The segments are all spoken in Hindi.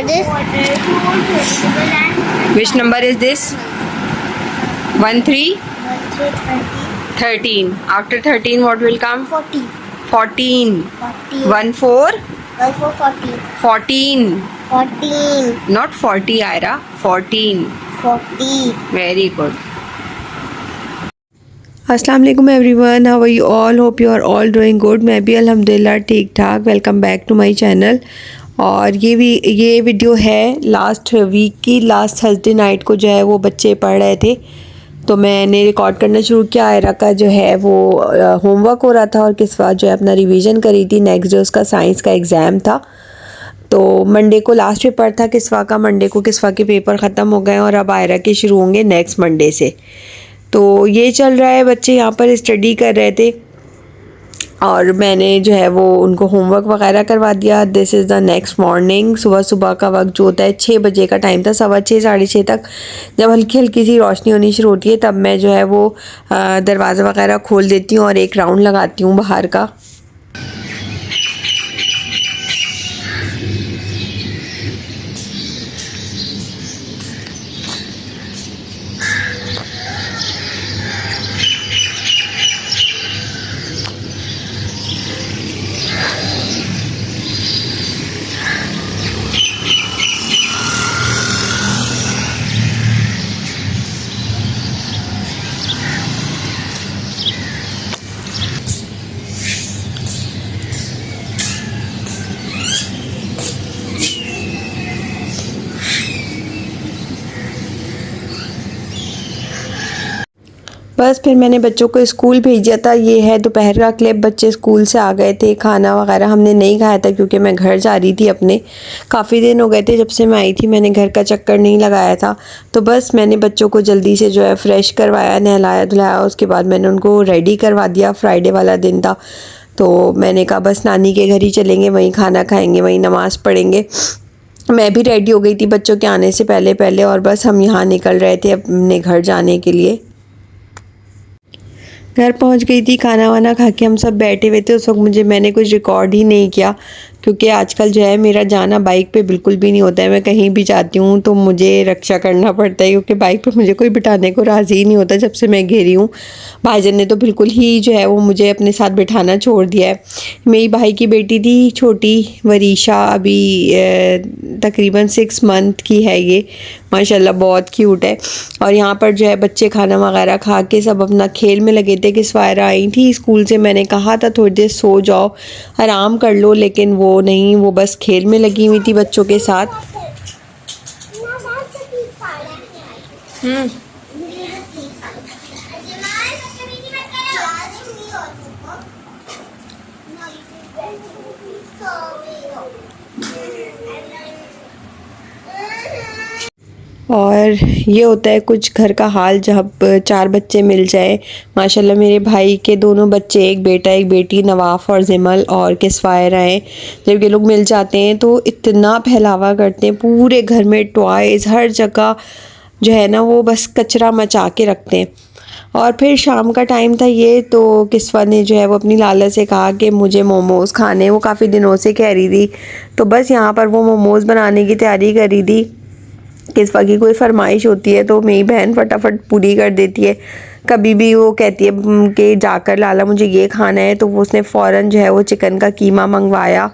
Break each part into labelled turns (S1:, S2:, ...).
S1: this.
S2: Which number is this? 1 3 13. After 13 what will come?
S1: 40.
S2: 14.
S1: 40.
S2: 1 4
S1: 40.
S2: 14.
S1: 14.
S2: Not 40 Ira. 14.
S1: 40.
S2: Very good.
S3: अस्सलाम वालेकुम everyone, how are you all? Hope you are all doing good. मैं भी अल्हम्दुलिल्लाह ठीक ठाक। Welcome back to my channel. और ये वीडियो है लास्ट वीक की। लास्ट थर्सडे नाइट को जो है वो बच्चे पढ़ रहे थे तो मैंने रिकॉर्ड करना शुरू किया। आयरा का जो है वो होमवर्क हो रहा था और किस्वा जो है अपना रिवीजन करी थी। नेक्स्ट डे उसका साइंस का एग्ज़ाम था तो मंडे को लास्ट पेपर था किस्वा का। मंडे को किस्वा के पेपर ख़त्म हो गए और अब आयरा के शुरू होंगे नेक्स्ट मंडे से। तो ये चल रहा है, बच्चे यहाँ पर स्टडी कर रहे थे और मैंने जो है वो उनको होमवर्क वगैरह करवा दिया। This is the next morning. सुबह का वक्त जो होता है 6 बजे का टाइम था, 6:15 6:30 तक जब हल्की हल्की सी रोशनी होनी शुरू होती है तब मैं जो है वो दरवाज़ा वगैरह खोल देती हूँ और एक राउंड लगाती हूँ बाहर का। बस फिर मैंने बच्चों को स्कूल भेज दिया था। ये है दोपहर का क्लिप। बच्चे स्कूल से आ गए थे, खाना वगैरह हमने नहीं खाया था क्योंकि मैं घर जा रही थी अपने। काफ़ी दिन हो गए थे जब से मैं आई थी, मैंने घर का चक्कर नहीं लगाया था। तो बस मैंने बच्चों को जल्दी से जो है फ्रेश करवाया, नहलाया धुलाया। उसके बाद मैंने उनको रेडी करवा दिया। फ्राइडे वाला दिन था तो मैंने कहा बस नानी के घर ही चलेंगे, वहीं खाना खाएँगे, वहीं नमाज़ पढ़ेंगे। मैं भी रेडी हो गई थी बच्चों के आने से पहले और बस हम यहाँ निकल रहे थे अपने घर जाने के लिए। घर पहुंच गई थी, खाना वाना खा के हम सब बैठे हुए थे। उस वक्त मैंने कुछ रिकॉर्ड ही नहीं किया क्योंकि आजकल जो है मेरा जाना बाइक पे बिल्कुल भी नहीं होता है। मैं कहीं भी जाती हूँ तो मुझे रक्षा करना पड़ता है क्योंकि बाइक पे मुझे कोई बिठाने को राज़ी ही नहीं होता जब से मैं घेरी हूँ। भाईजान ने तो बिल्कुल ही जो है वो मुझे अपने साथ बिठाना छोड़ दिया है। मेरी भाई की बेटी थी छोटी वरीशा, अभी तकरीबन 6 मंथ की है ये। माशाल्लाह बहुत क्यूट है। और यहाँ पर जो है बच्चे खाना वगैरह खा के सब अपना खेल में लगे थे। किस्वायरा आई थी स्कूल से, मैंने कहा था थोड़ी देर सो जाओ, आराम कर लो, लेकिन वो नहीं, वो बस खेल में लगी हुई थी बच्चों के साथ। और ये होता है कुछ घर का हाल जब 4 बच्चे मिल जाए। माशाल्लाह मेरे भाई के दोनों बच्चे, एक बेटा एक बेटी, नवाफ़ और जिमल और किस्वायरा हैं। जब ये लोग मिल जाते हैं तो इतना फैलावा करते हैं पूरे घर में, टॉयज़ हर जगह जो है ना वो बस कचरा मचा के रखते हैं। और फिर शाम का टाइम था ये, तो किस्वा ने जो है वो अपनी लाला से कहा कि मुझे मोमोज़ खाने। वो काफ़ी दिनों से कह रही थी तो बस यहाँ पर वो मोमोज़ बनाने की तैयारी कर रही थी। किस्वा की कोई फरमाइश होती है तो मेरी बहन फटाफट पूरी कर देती है। कभी भी वो कहती है कि जाकर लाला मुझे ये खाना है, तो वो उसने फ़ौरन जो है वो चिकन का कीमा मंगवाया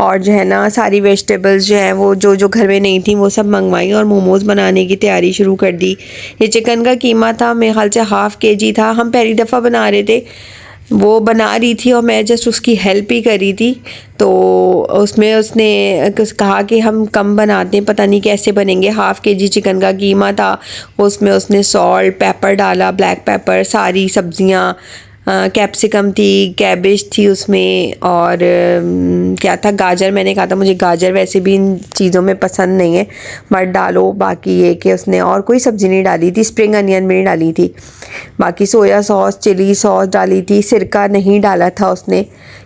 S3: और जो है ना सारी वेजिटेबल्स जो हैं वो जो घर में नहीं थी वो सब मंगवाई और मोमोज़ बनाने की तैयारी शुरू कर दी। ये चिकन का कीमा था, मेरे ख्याल से ½ kg था। हम पहली दफ़ा बना रहे थे, वो बना रही थी और मैं जस्ट उसकी हेल्प ही कर रही थी। तो उसमें उसने कहा कि हम कम बनाते हैं, पता नहीं कैसे बनेंगे। ½ kg चिकन का कीमा था, उसमें उसने सॉल्ट पेपर डाला, ब्लैक पेपर, सारी सब्ज़ियाँ, कैप्सिकम थी, कैबेज थी उसमें और क्या था, गाजर। मैंने कहा था मुझे गाजर वैसे भी इन चीज़ों में पसंद नहीं है, मत डालो। बाकी ये कि उसने और कोई सब्ज़ी नहीं डाली थी, स्प्रिंग अनियन भी नहीं डाली थी। बाकी सोया सॉस, चिली सॉस डाली थी, सिरका नहीं डाला था उसने।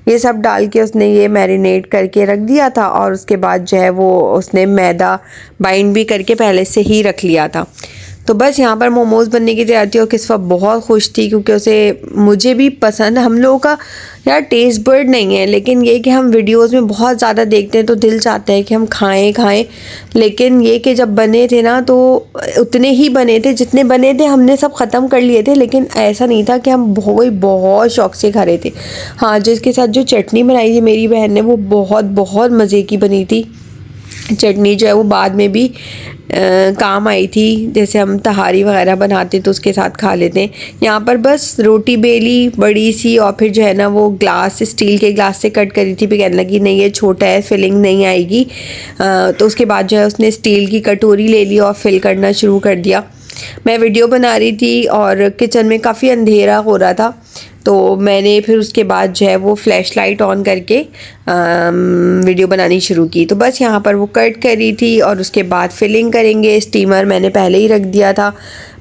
S3: ये सब डाल के उसने ये मैरिनेट करके रख दिया था और उसके बाद जो है वो उसने मैदा बाइंड भी करके पहले से ही रख लिया था। तो बस यहाँ पर मोमोज़ बनने की तैयारी थी और किस्वा बहुत खुश थी क्योंकि उसे, मुझे भी पसंद, हम लोगों का यार टेस्ट बर्ड नहीं है, लेकिन ये कि हम वीडियोस में बहुत ज़्यादा देखते हैं तो दिल चाहता है कि हम खाएं, लेकिन ये कि जब बने थे ना तो उतने ही बने थे जितने बने थे, हमने सब ख़त्म कर लिए थे, लेकिन ऐसा नहीं था कि हम बहुत शौक़ से खा रहे थे। हाँ, जिसके साथ जो चटनी बनाई थी मेरी बहन ने वो बहुत मज़े की बनी थी। चटनी जो है वो बाद में भी काम आई थी, जैसे हम तहारी वगैरह बनाते तो उसके साथ खा लेते हैं। यहाँ पर बस रोटी बेली बड़ी सी और फिर जो है ना वो ग्लास, स्टील के ग्लास से कट करी थी, फिर कहने लगी नहीं ये छोटा है, फिलिंग नहीं आएगी। तो उसके बाद जो है उसने स्टील की कटोरी ले ली और फिल करना शुरू कर दिया। मैं वीडियो बना रही थी और किचन में काफ़ी अंधेरा हो रहा था, तो मैंने फिर उसके बाद जो है वो फ्लैश लाइट ऑन करके वीडियो बनानी शुरू की। तो बस यहाँ पर वो कट करी थी और उसके बाद फिलिंग करेंगे। स्टीमर मैंने पहले ही रख दिया था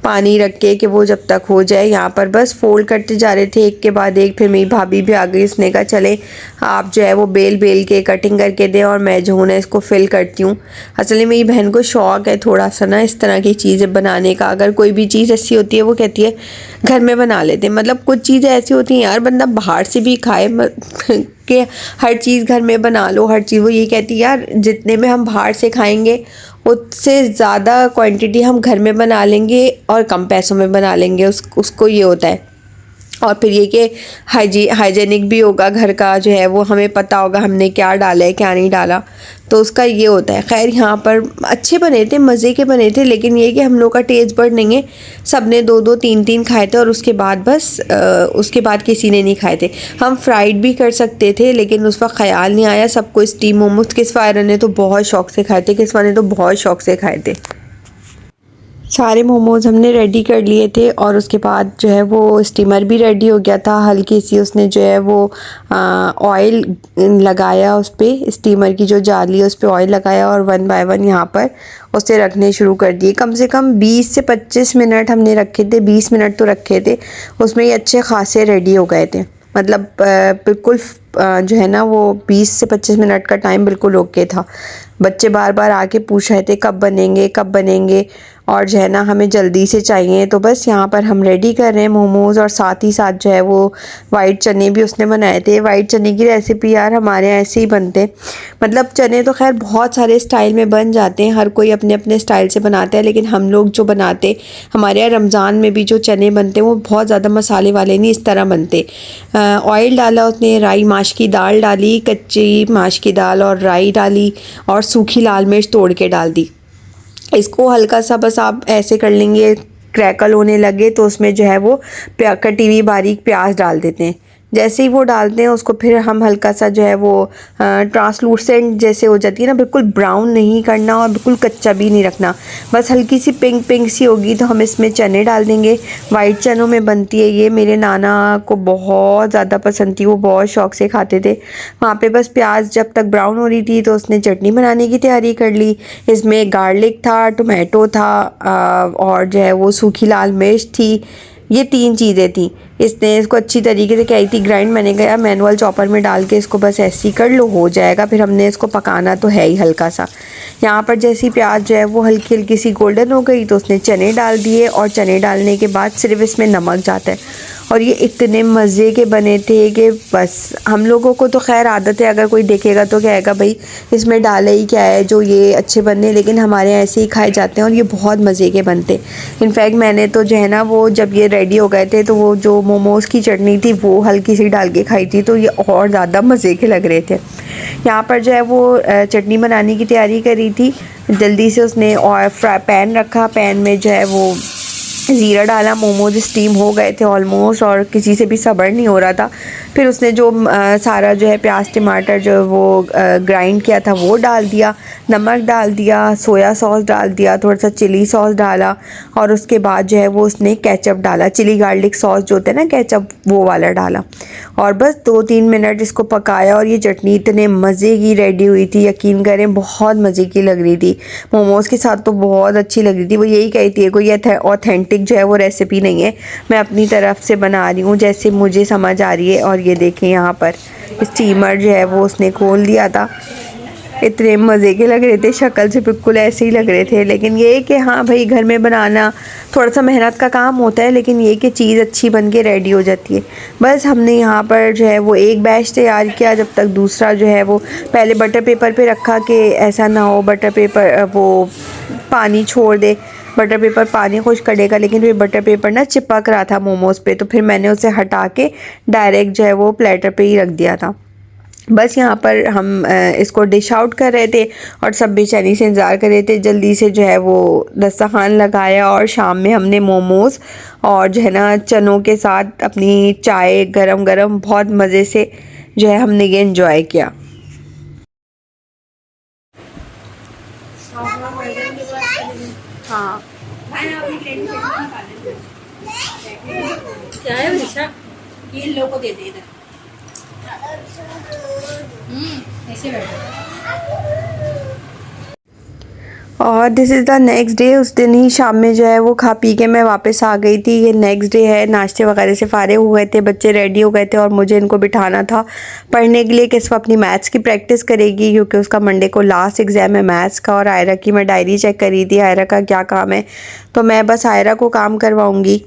S3: पानी रख के कि वो जब तक हो जाए। यहाँ पर बस फोल्ड करते जा रहे थे एक के बाद एक। फिर मेरी भाभी भी आ गई, उसने कहा चले आप जो है वो बेल के कटिंग करके दें और मैं जो हूँ ना इसको फिल करती हूँ। असल में मेरी बहन को शौक़ है थोड़ा सा ना इस तरह की चीज़ें बनाने का। अगर कोई भी चीज़ ऐसी होती है वो कहती है घर में बना लेते हैं। मतलब कुछ चीज़ें ऐसी होती हैं यार बंदा बाहर से भी खाए कि हर चीज़ घर में बना लो, हर चीज़। वो ये कहती है यार जितने में हम बाहर से खाएंगे उससे ज़्यादा क्वांटिटी हम घर में बना लेंगे और कम पैसों में बना लेंगे। उसको ये होता है। और फिर ये कि हाइजेनिक भी होगा घर का, जो है वो हमें पता होगा हमने क्या डाला है क्या नहीं डाला, तो उसका ये होता है। खैर यहाँ पर अच्छे बने थे, मज़े के बने थे, लेकिन ये कि हम लोग का टेस्ट बर्ड नहीं है। सब ने 2-2 3-3 खाए थे और उसके बाद बस उसके बाद किसी ने नहीं खाए थे। हम फ्राइड भी कर सकते थे लेकिन उस वक्त ख्याल नहीं आया। सबको स्टीम मोमोज किस्वा ने तो बहुत शौक़ से खाए थे, किस्वा ने तो बहुत शौक़ से खाए थे। सारे मोमोज़ हमने रेडी कर लिए थे और उसके बाद जो है वो स्टीमर भी रेडी हो गया था। हल्की सी उसने जो है वो ऑयल लगाया उस पर, स्टीमर की जो जाली है उस पर ऑयल लगाया और 1 बाय 1 यहाँ पर उसे रखने शुरू कर दिए। कम से कम 20 से 25 मिनट हमने रखे थे, 20 मिनट तो रखे थे। उसमें ये अच्छे खासे रेडी हो गए थे। मतलब बिल्कुल जो है ना वो 20 से 25 मिनट का टाइम बिल्कुल ओके था। बच्चे बार बार आके पूछ रहे थे कब बनेंगे और जो है ना हमें जल्दी से चाहिए। तो बस यहाँ पर हम रेडी कर रहे हैं मोमोज़ और साथ ही साथ जो है वो वाइट चने भी उसने बनाए थे। वाइट चने की रेसिपी यार हमारे यहाँ ऐसे ही बनते, मतलब चने तो खैर बहुत सारे स्टाइल में बन जाते हैं, हर कोई अपने अपने स्टाइल से बनाता है, लेकिन हम लोग जो बनाते हमारे यहाँ रमज़ान में भी जो चने बनते हैं वो बहुत ज़्यादा मसाले वाले नहीं इस तरह बनते। ऑयल डाला उसने, राई माश की दाल डाली, कच्ची माश की दाल और राई डाली और सूखी लाल मिर्च तोड़ के डाल दी। इसको हल्का सा बस आप ऐसे कर लेंगे, क्रैकल होने लगे तो उसमें जो है वो कटी हुई बारीक प्याज डाल देते हैं। जैसे ही वो डालते हैं उसको फिर हम हल्का सा जो है वो ट्रांसलूसेंट जैसे हो जाती है ना, बिल्कुल ब्राउन नहीं करना और बिल्कुल कच्चा भी नहीं रखना, बस हल्की सी पिंक सी होगी तो हम इसमें चने डाल देंगे। वाइट चनों में बनती है ये, मेरे नाना को बहुत ज़्यादा पसंद थी, वो बहुत शौक़ से खाते थे। वहाँ पे बस प्याज जब तक ब्राउन हो रही थी तो उसने चटनी बनाने की तैयारी कर ली। इसमें गार्लिक था, टोमेटो था और जो है वो सूखी लाल मिर्च थी। ये 3 चीज़ें थी। इसने इसको अच्छी तरीके से क्या थी ग्राइंड, मैंने कहा मैनुअल चॉपर में डाल के इसको बस ऐसे ही कर लो, हो जाएगा। फिर हमने इसको पकाना तो है ही हल्का सा। यहाँ पर जैसी प्याज जो है वो हल्की सी गोल्डन हो गई तो उसने चने डाल दिए और चने डालने के बाद सिर्फ इसमें नमक जाता है। और ये इतने मज़े के बने थे कि बस हम लोगों को तो खैर आदत है, अगर कोई देखेगा तो कहेगा भाई इसमें डाला ही क्या है जो ये अच्छे बनने, लेकिन हमारे यहाँ ऐसे ही खाए जाते हैं और ये बहुत मज़े के बनते। इनफैक्ट मैंने तो जो है ना वो जब ये रेडी हो गए थे तो वो जो मोमोज़ की चटनी थी वो हल्की सी डाल के खाई थी तो ये और ज़्यादा मज़े के लग रहे थे। यहाँ पर जो है वो चटनी बनाने की तैयारी करी थी, जल्दी से उसने और पैन रखा, पैन में जो है वो ज़ीरा डाला। मोमोज स्टीम हो गए थे ऑलमोस्ट और किसी से भी सब्र नहीं हो रहा था। फिर उसने जो सारा जो है प्याज टमाटर जो वो ग्राइंड किया था वो डाल दिया, नमक डाल दिया, सोया सॉस डाल दिया, थोड़ा सा चिली सॉस डाला और उसके बाद जो है वो उसने केचप डाला, चिली गार्लिक सॉस जो होता है ना केचप, वो वाला डाला और बस 2-3 मिनट इसको पकाया और ये चटनी इतने मज़े की रेडी हुई थी, यकीन करें बहुत मज़े की लग रही थी। मोमोज़ के साथ तो बहुत अच्छी लग रही थी। वो यही कहती है कोई ऑथेंटिक जो है वो रेसिपी नहीं है, मैं अपनी तरफ से बना रही हूँ जैसे मुझे समझ आ रही है। और ये देखें यहाँ पर स्टीमर जो है वो उसने खोल दिया था इतने मज़े के लग रहे थे, शक्ल से बिल्कुल ऐसे ही लग रहे थे। लेकिन ये कि हाँ भाई, घर में बनाना थोड़ा सा मेहनत का काम होता है, लेकिन ये कि चीज़ अच्छी बन के रेडी हो जाती है। बस हमने यहाँ पर जो है वो एक बैच तैयार किया, जब तक दूसरा जो है वो पहले बटर पेपर पे रखा कि ऐसा ना हो बटर पेपर वो पानी छोड़ दे, बटर पेपर पानी खुश करेगा। लेकिन फिर बटर पेपर ना चिपक रहा था मोमोज़ पे, तो फिर मैंने उसे हटा के डायरेक्ट जो है वो प्लेटर पे ही रख दिया था। बस यहाँ पर हम इसको डिश आउट कर रहे थे और सब बेचैनी से इंतज़ार कर रहे थे। जल्दी से जो है वो दस्तरखान लगाया और शाम में हमने मोमोज़ और जो है ना चनों के साथ अपनी चाय गरम गरम बहुत मज़े से जो है हमने ये एंजॉय किया। हाँ
S2: क्या है निशा, ये इन लोगों को दे दे इधर। ऐसे बैठो।
S3: और this is the next day. उस दिन ही शाम में जो है वो खा पी के मैं वापस आ गई थी। ये नेक्स्ट डे है, नाश्ते वगैरह से फारिग हो गए थे, बच्चे रेडी हो गए थे और मुझे इनको बिठाना था पढ़ने के लिए कि सिर्फ अपनी मैथ्स की प्रैक्टिस करेगी, क्योंकि उसका मंडे को लास्ट एग्ज़ाम है मैथ्स का। और आयरा की मैं डायरी चेक कर रही थी, आयरा का क्या काम है, तो मैं बस आयरा को काम करवाऊँगी।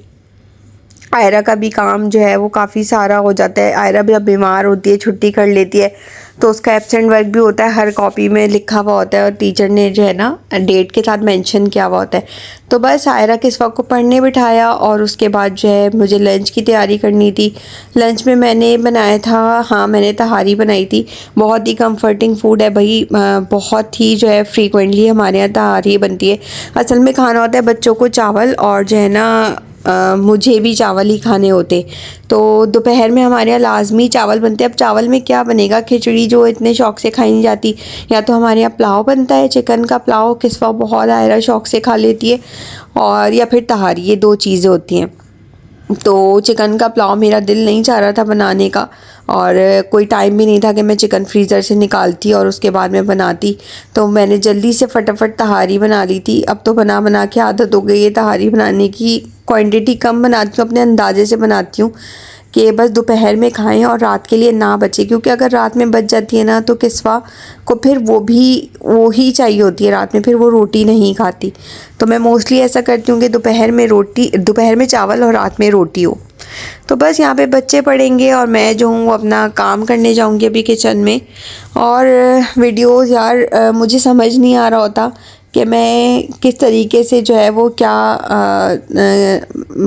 S3: आयरा का भी काम जो है वो काफ़ी सारा हो जाता है। आयरा भी अब बीमार होती है, छुट्टी कर लेती है, तो उसका एब्सेंट वर्क भी होता है, हर कॉपी में लिखा हुआ होता है और टीचर ने जो है ना डेट के साथ मेंशन किया हुआ होता है। तो बस आयरा के इस वक्त को पढ़ने बिठाया और उसके बाद जो है मुझे लंच की तैयारी करनी थी। लंच में मैंने बनाया था, हाँ मैंने तहारी बनाई थी। बहुत ही कंफर्टिंग फूड है भाई, बहुत ही जो है फ्रीक्वेंटली हमारे यहाँ तहारी बनती है। असल में खाना होता है बच्चों को चावल और जो है ना मुझे भी चावल ही खाने होते, तो दोपहर में हमारे यहाँ लाजमी चावल बनते हैं। अब चावल में क्या बनेगा, खिचड़ी जो इतने शौक़ से खाई नहीं जाती, या तो हमारे यहाँ पुलाव बनता है, चिकन का पुलाव किस्वा बहुत आयरा शौक़ से खा लेती है, और या फिर तहारी, ये दो चीज़ें होती हैं। तो चिकन का पुलाव मेरा दिल नहीं चाह रहा था बनाने का, और कोई टाइम भी नहीं था कि मैं चिकन फ्रीज़र से निकालती और उसके बाद में बनाती, तो मैंने जल्दी से फटाफट तहारी बना ली थी। अब तो बना बना के आदत हो गई है तहारी बनाने की, क्वांटिटी कम बनाती हूँ, अपने अंदाजे से बनाती हूँ कि बस दोपहर में खाएं और रात के लिए ना बचे, क्योंकि अगर रात में बच जाती है ना तो किस्वा को फिर वो ही चाहिए होती है रात में, फिर वो रोटी नहीं खाती। तो मैं मोस्टली ऐसा करती हूँ कि दोपहर में चावल और रात में रोटी हो। तो बस यहाँ पे बच्चे पढ़ेंगे और मैं जो हूँ वो अपना काम करने जाऊँगी अभी किचन में। और वीडियोज़ यार मुझे समझ नहीं आ रहा होता कि मैं किस तरीके से जो है वो क्या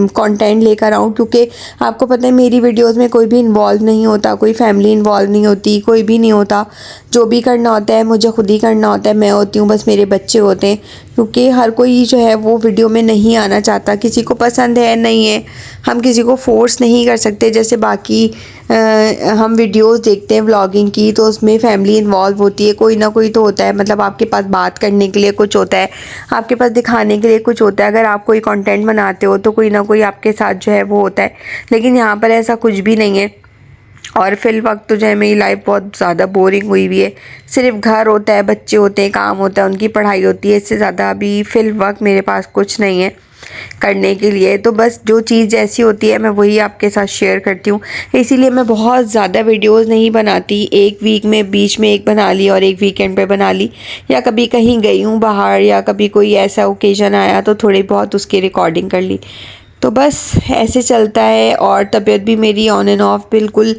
S3: कंटेंट लेकर आऊँ, क्योंकि आपको पता है मेरी वीडियोस में कोई भी इन्वॉल्व नहीं होता, कोई फैमिली इन्वॉल्व नहीं होती, कोई भी नहीं होता। जो भी करना होता है मुझे खुद ही करना होता है, मैं होती हूँ बस मेरे बच्चे होते हैं, क्योंकि हर कोई जो है वो वीडियो में नहीं आना चाहता, किसी को पसंद है नहीं है, हम किसी को फोर्स नहीं कर सकते। जैसे बाकी हम वीडियोस देखते हैं व्लॉगिंग की, तो उसमें फैमिली इन्वॉल्व होती है, कोई ना कोई तो होता है, मतलब आपके पास बात करने के लिए कुछ होता है, आपके पास दिखाने के लिए कुछ होता है। अगर आप कोई कंटेंट बनाते हो तो कोई ना कोई आपके साथ जो है वो होता है, लेकिन यहाँ पर ऐसा कुछ भी नहीं है। और फिल वक्त तो जो है मेरी लाइफ बहुत ज़्यादा बोरिंग हुई हुई है, सिर्फ घर होता है, बच्चे होते हैं, काम होता है, उनकी पढ़ाई होती है, इससे ज़्यादा अभी फिल वक्त मेरे पास कुछ नहीं है करने के लिए। तो बस जो चीज़ जैसी होती है मैं वही आपके साथ शेयर करती हूँ, इसीलिए मैं बहुत ज़्यादा वीडियोस नहीं बनाती। एक वीक में बीच में एक बना ली और एक वीकेंड पे बना ली, या कभी कहीं गई हूँ बाहर या कभी कोई ऐसा ओकेज़न आया तो थोड़ी बहुत उसकी रिकॉर्डिंग कर ली। तो बस ऐसे चलता है। और तबीयत भी मेरी ऑन एंड ऑफ बिल्कुल,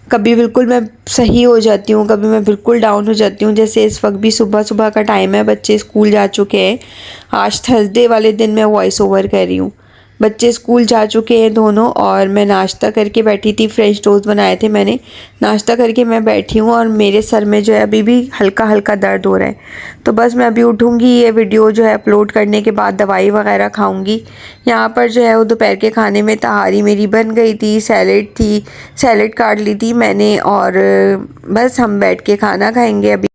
S3: कभी बिल्कुल मैं सही हो जाती हूँ, कभी मैं बिल्कुल डाउन हो जाती हूँ। जैसे इस वक्त भी सुबह सुबह का टाइम है, बच्चे स्कूल जा चुके हैं। आज थर्सडे वाले दिन मैं वॉइस ओवर कर रही हूँ, बच्चे स्कूल जा चुके हैं दोनों, और मैं नाश्ता करके बैठी थी, फ्रेंच टोस्ट बनाए थे मैंने, नाश्ता करके मैं बैठी हूँ और मेरे सर में जो है अभी भी हल्का हल्का दर्द हो रहा है। तो बस मैं अभी उठूँगी, ये वीडियो जो है अपलोड करने के बाद दवाई वगैरह खाऊँगी। यहाँ पर जो है वो दोपहर के खाने में तहारी मेरी बन गई थी, सैलेड काट ली थी मैंने, और बस हम बैठ के खाना खाएँगे अभी।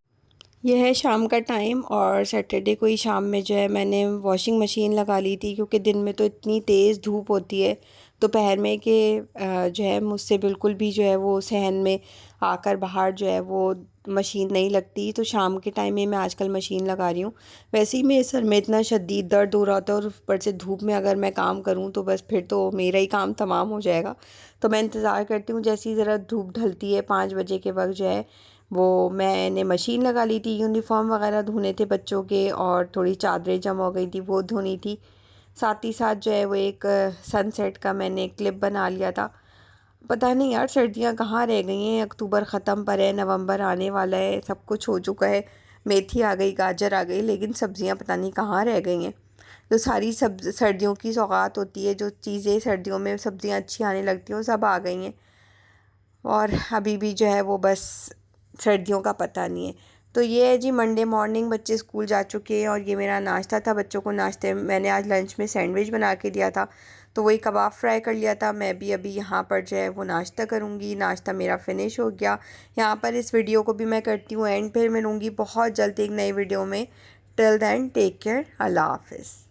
S3: यह है शाम का टाइम, और सैटरडे को ही शाम में जो है मैंने वॉशिंग मशीन लगा ली थी, क्योंकि दिन में तो इतनी तेज़ धूप होती है दोपहर में कि जो है मुझसे बिल्कुल भी जो है वो सहन में आकर बाहर जो है वो मशीन नहीं लगती। तो शाम के टाइम में मैं आजकल मशीन लगा रही हूँ। वैसे ही मेरे सर में इतना शदीद दर्द हो रहा था, और ऊपर से धूप में अगर मैं काम करूँ तो बस फिर तो मेरा ही काम तमाम हो जाएगा। तो मैं इंतज़ार करती हूँ जैसे ही ज़रा धूप ढलती है 5 बजे के वक्त जो है वो मैंने मशीन लगा ली थी, यूनिफॉर्म वगैरह धोने थे बच्चों के, और थोड़ी चादरें जमा हो गई थी वो धोनी थी। साथ ही साथ जो है वो एक सनसेट का मैंने क्लिप बना लिया था। पता नहीं यार सर्दियाँ कहाँ रह गई हैं, अक्टूबर ख़त्म पर है, नवंबर आने वाला है, सब कुछ हो चुका है, मेथी आ गई, गाजर आ गई, लेकिन सब्ज़ियाँ पता नहीं कहाँ रह गई हैं। जो सारी सर्दियों की सौगात होती है, जो चीज़ें सर्दियों में सब्ज़ियाँ अच्छी आने लगती हैं, वो सब आ गई हैं। और अभी भी जो है वो बस सर्दियों का पता नहीं है। तो ये है जी मंडे मॉर्निंग, बच्चे स्कूल जा चुके हैं और ये मेरा नाश्ता था। बच्चों को नाश्ते में मैंने आज लंच में सैंडविच बना के दिया था, तो वही कबाब फ्राई कर लिया था। मैं भी अभी यहाँ पर जो है वो नाश्ता करूँगी। नाश्ता मेरा फिनिश हो गया। यहाँ पर इस वीडियो को भी मैं करती हूँ एंड, फिर मिलूँगी बहुत जल्द एक नई वीडियो में। टिल देन टेक केयर, अल्लाह हाफिज़।